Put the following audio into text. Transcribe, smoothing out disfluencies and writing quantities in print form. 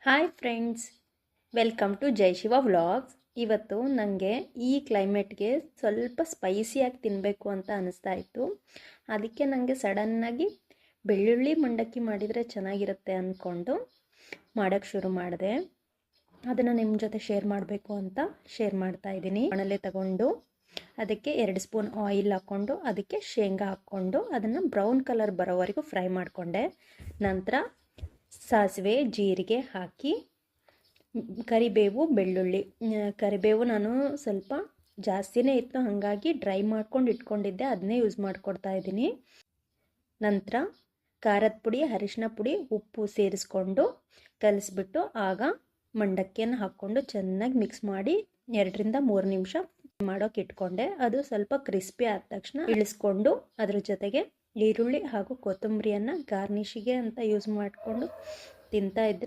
Hi friends, welcome to Jai Shiva vlogs. ಇವತ್ತು ನನಗೆ ಈ ಕ್ಲೈಮೇಟ್ಗೆ ಸ್ವಲ್ಪ ಸ್ಪೈಸಿಯಾಗಿ ತಿನ್ನಬೇಕು ಅಂತ ಅನಿಸ್ತಾ ಇತ್ತು. ಅದಕ್ಕೆ ನನಗೆ ಸಡನ್ನಾಗಿ ಬೆಳ್ಳುಳ್ಳಿ ಮಂಡಕ್ಕಿ ಮಾಡಿದರೆ ಚೆನ್ನಾಗಿರುತ್ತೆ ಅಂದ್ಕೊಂಡು ಮಾಡೋಕ್ಕೆ ಶುರು ಮಾಡಿದೆ. ಅದನ್ನು ನಿಮ್ಮ ಜೊತೆ ಶೇರ್ ಮಾಡಬೇಕು ಅಂತ ಶೇರ್ ಮಾಡ್ತಾ ಇದ್ದೀನಿ. ಮಣಲೆ ತಗೊಂಡು ಅದಕ್ಕೆ 2 ಸ್ಪೂನ್ ಆಯಿಲ್ ಹಾಕ್ಕೊಂಡು ಅದಕ್ಕೆ ಶೇಂಗಾ ಹಾಕ್ಕೊಂಡು ಅದನ್ನು ಬ್ರೌನ್ ಕಲರ್ ಬರೋವರೆಗೂ ಫ್ರೈ ಮಾಡಿಕೊಂಡೆ. ನಂತರ ಸಾಸಿವೆ ಜೀರಿಗೆ ಹಾಕಿ ಕರಿಬೇವು ಬೆಳ್ಳುಳ್ಳಿ, ಕರಿಬೇವು ನಾನು ಸ್ವಲ್ಪ ಜಾಸ್ತಿನೇ ಇತ್ತು, ಹಾಗಾಗಿ ಡ್ರೈ ಮಾಡ್ಕೊಂಡು ಇಟ್ಕೊಂಡಿದ್ದೆ, ಅದನ್ನೇ ಯೂಸ್ ಮಾಡ್ಕೊಡ್ತಾ ಇದ್ದೀನಿ. ನಂತರ ಖಾರದ ಪುಡಿ, ಅರಿಶಿನ ಪುಡಿ, ಉಪ್ಪು ಸೇರಿಸ್ಕೊಂಡು ಕಲಿಸ್ಬಿಟ್ಟು ಆಗ ಮಂಡಕ್ಕಿಯನ್ನು ಹಾಕ್ಕೊಂಡು ಚೆನ್ನಾಗಿ ಮಿಕ್ಸ್ ಮಾಡಿ 2ರಿಂದ 3 ನಿಮಿಷ ಮಾಡೋಕೆ ಇಟ್ಕೊಂಡೆ. ಅದು ಸ್ವಲ್ಪ ಕ್ರಿಸ್ಪಿ ಆದ ತಕ್ಷಣ ಇಳಿಸ್ಕೊಂಡು ಅದ್ರ ಜೊತೆಗೆ ಈರುಳ್ಳಿ ಹಾಗೂ ಕೊತ್ತಂಬರಿಯನ್ನು ಗಾರ್ನಿಷಿಗೆ ಅಂತ ಯೂಸ್ ಮಾಡಿಕೊಂಡು ತಿಂತಾ ಇದ್ದರೆ